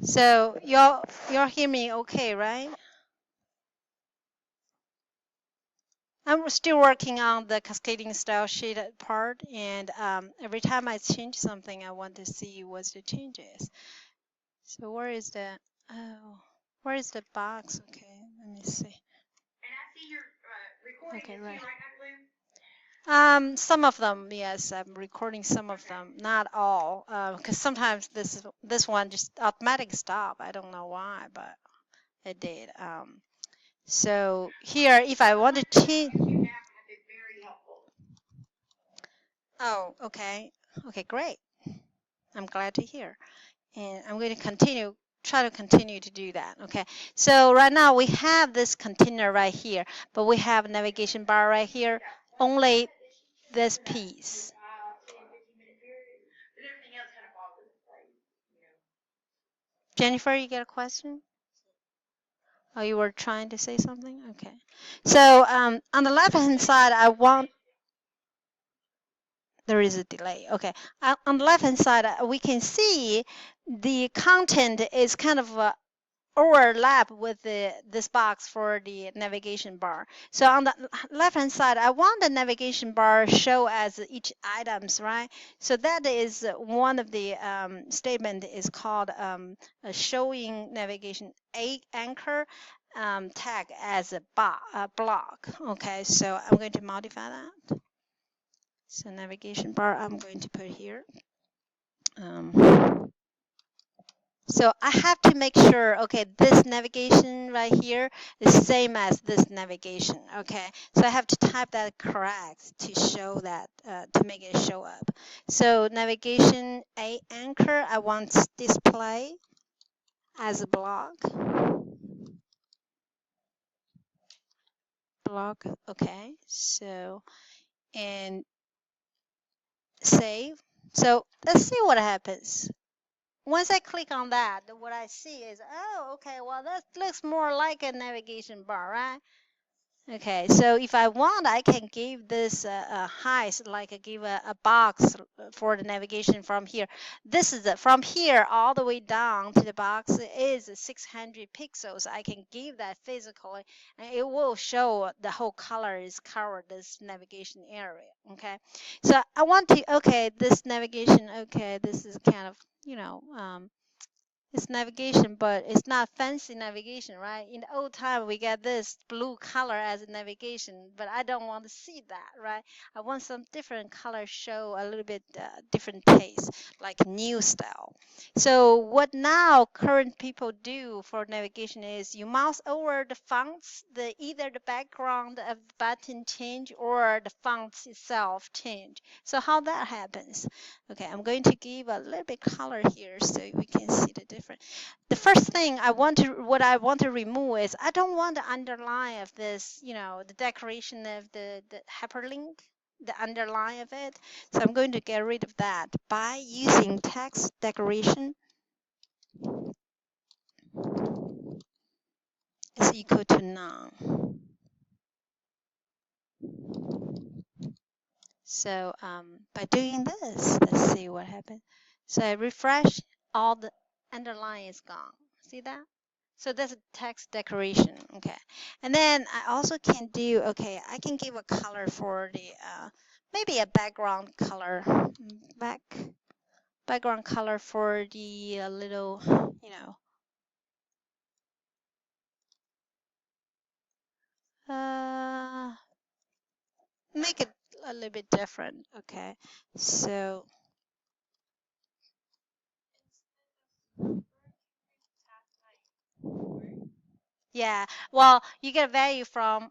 So y'all hear me okay, right? I'm still working on the cascading style sheet part, and every time I change something, I want to see what the change is. So where is the where is the box? Okay, let me see. And I see you're recording Okay, this right. too, right, Dr. Lou? Some of them, yes, I'm recording some of them, not all, because sometimes this one just automatic stop. I don't know why, but it did. So here, if I want to change. YouTube app has been very helpful. Oh, okay. Okay, great. I'm glad to hear. And I'm going to try to continue to do that. Okay. So right now we have this container right here, but we have a navigation bar right here. Only this piece. But everything else kind of falls into place, you know. Jennifer, you got a question? Oh, you were trying to say something? Okay. So on the left-hand side, there is a delay. Okay. On the left-hand side, we can see the content is kind of overlap with this box for the navigation bar. So on the left-hand side, I want the navigation bar show as each items, right? So that is one of the statement is called showing navigation anchor tag as a block. Okay, so I'm going to modify that. So navigation bar, I'm going to put here. So I have to make sure, okay, this navigation right here is same as this navigation, okay? So I have to type that correct to show that, to make it show up. So navigation A anchor, I want display as a block. Block, okay. So, and save. So let's see what happens. Once I click on that, what I see is, oh, okay, well, that looks more like a navigation bar, right? Okay, so if I want, I can give this a height, like give a box for the navigation from here. This is from here all the way down to the box is 600 pixels. I can give that physically, and it will show the whole color is covered this navigation area. Okay, so I want to, okay, this navigation, okay, this is kind of, it's navigation, but it's not fancy navigation, right? In the old time, we get this blue color as a navigation, but I don't want to see that, right? I want some different color show a little bit different taste, like new style. So what now current people do for navigation is you mouse over the fonts, either the background of the button change or the fonts itself change. So how that happens? Okay, I'm going to give a little bit color here so we can see the difference. The first thing what I want to remove is I don't want the underline of this, the decoration of the hyperlink, the underline of it. So I'm going to get rid of that by using text decoration is equal to none. So by doing this, let's see what happens. So I refresh, all the underline is gone. See that? So that's a text decoration, okay. And then I also can do, okay, I can give a color for the, maybe a background color, background color for the little, make it a little bit different, okay. So, yeah, well, you get a value from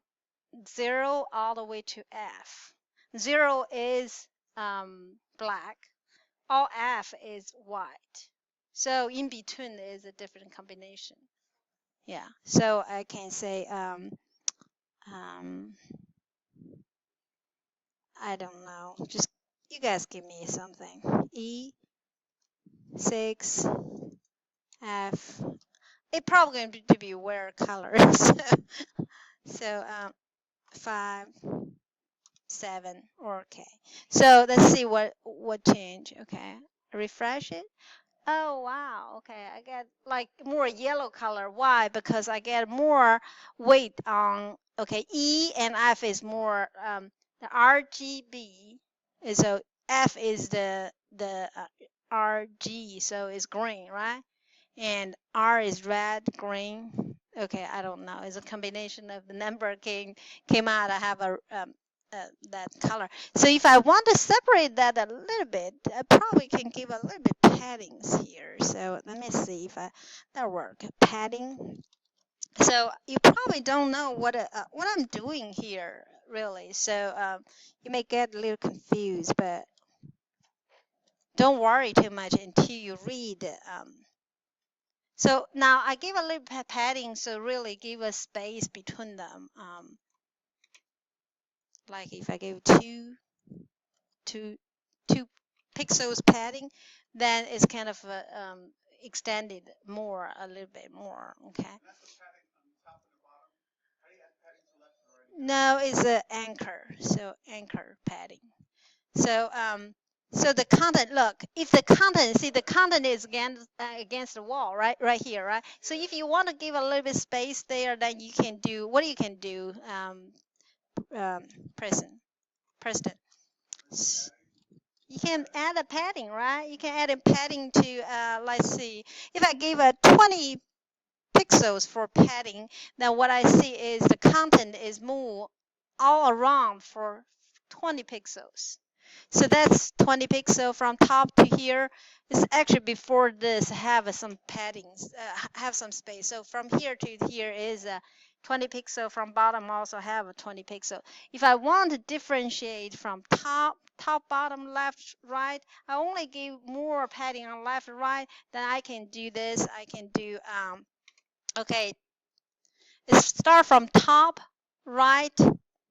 0 all the way to F. 0 is black, all F is white. So in between is a different combination. Yeah, so I can say, I don't know, just you guys give me something. E6, F. It probably going to be weird colors. So 5, 7, okay. So let's see what change. Okay, refresh it. Oh wow, okay, I get like more yellow color. Why? Because I get more weight on, okay, E and F is more, the RGB is, so F is the RG, so it's green, right? And R is red, green. Okay, I don't know. It's a combination of the number came out. I have that color. So if I want to separate that a little bit, I probably can give a little bit paddings here. So let me see if that work. Padding. So you probably don't know what I'm doing here really. So you may get a little confused, but don't worry too much until you read. So now I give a little padding, so really give a space between them. Like if I give two, 2 pixels padding, then it's kind of extended more, a little bit more. Okay. No, it's an anchor. So anchor padding. So so the content, look, if the content, see the content is against the wall, right? Right here, right? So if you want to give a little bit space there, then you can do, what you can do, Preston, Preston. You can add a padding, right? You can add a padding to, let's see, if I give a 20 pixels for padding, then what I see is the content is moved all around for 20 pixels. So that's 20 pixel from top to here. It's actually before this have some paddings, have some space. So from here to here is 20 pixel. From bottom also have a 20 pixel. If I want to differentiate from top, bottom, left, right, I only give more padding on left, right. Then I can do this. I can do okay. It start from top, right,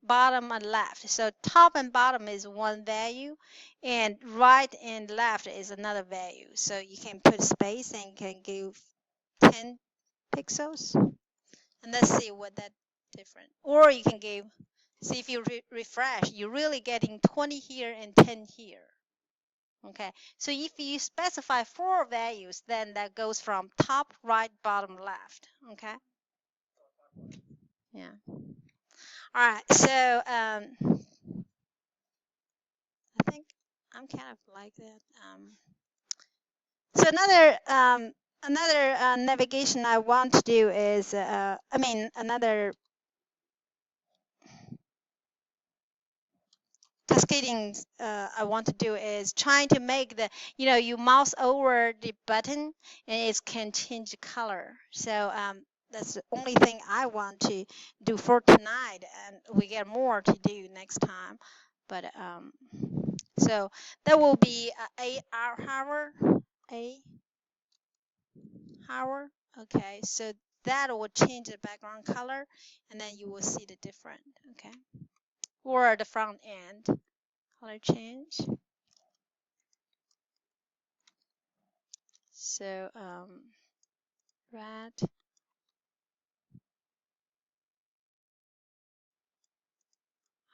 bottom, and left. So top and bottom is one value, and right and left is another value. So you can put space and you can give 10 pixels. And let's see what that different. Or you can give, see if you refresh, you're really getting 20 here and 10 here. Okay, so if you specify 4 values, then that goes from top, right, bottom, left. Okay. Yeah. All right, so I think I'm kind of like that. So another navigation I want to do is, I mean, another cascading I want to do is trying to make the, you mouse over the button and it can change the color. So that's the only thing I want to do for tonight, and we get more to do next time. But so that will be 8 hour, 8 hour. Okay, so that will change the background color, and then you will see the different. Okay, or the front end color change. So red.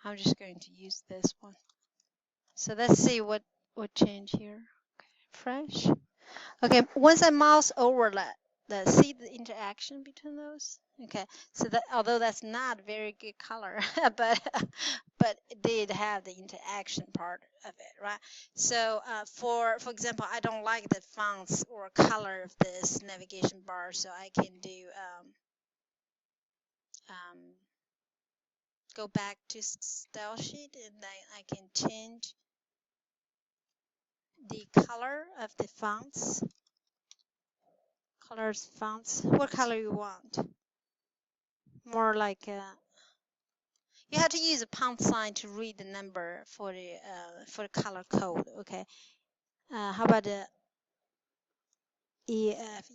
I'm just going to use this one. So let's see what change here. Okay, fresh. Okay, once I mouse over see the interaction between those. Okay, so that, although that's not very good color, but it did have the interaction part of it, right? So for example, I don't like the fonts or color of this navigation bar, so I can do go back to style sheet, and then I can change the color of the fonts. Colors, fonts. What color you want? More like you have to use a pound sign to read the number for the color code. Okay. How about the EF?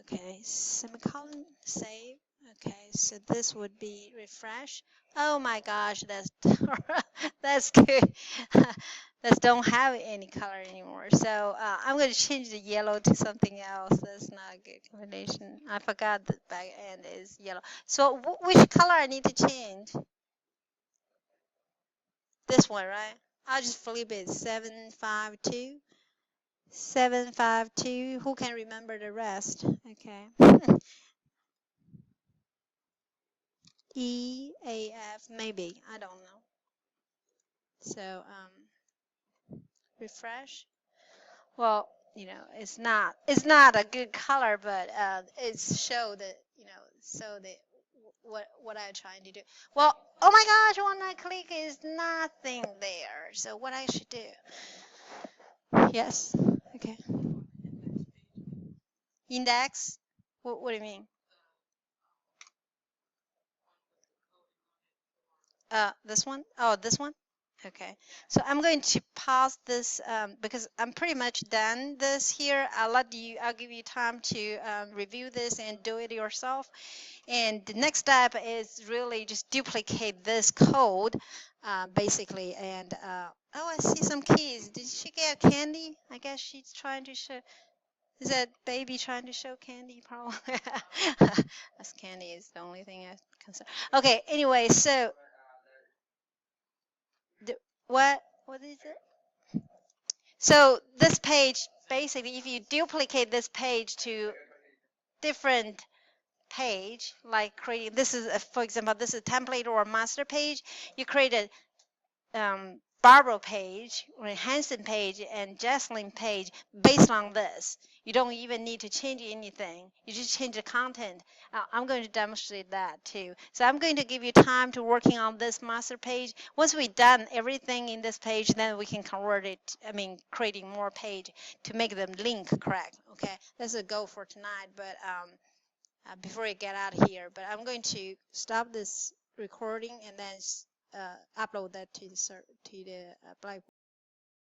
Okay. Semicolon. Save. Okay. So this would be refresh. Oh my gosh, that's that's good. That don't have any color anymore. So I'm going to change the yellow to something else. That's not a good combination. I forgot the back end is yellow. So which color I need to change? This one, right? I'll just flip it 752. 752. Who can remember the rest? Okay. E, A, F, maybe. I don't know. So refresh. Well, it's not a good color, but it's show that so that what I'm trying to do. Well, oh my gosh, when I click is nothing there. So what I should do? Yes. Okay. Index. What do you mean? This one? Oh, this one? Okay. So I'm going to pause this because I'm pretty much done this here. I'll give you time to review this and do it yourself. And the next step is really just duplicate this code, basically. And oh, I see some keys. Did she get candy? I guess she's trying to show. Is that baby trying to show candy? Probably. That's candy is the only thing I'm concerned. Okay. Anyway, so the, what is it? So this page, basically, if you duplicate this page to different page, like creating, this is, for example, this is a template or a master page, you create a Barbara page or a Hansen page and Jesslyn page based on this. You don't even need to change anything. You just change the content. I'm going to demonstrate that too. So I'm going to give you time to working on this master page. Once we've done everything in this page, then we can convert it, creating more page to make them link correct. Okay, that's a goal for tonight. But before I get out of here, but I'm going to stop this recording and then upload that to the Blackboard.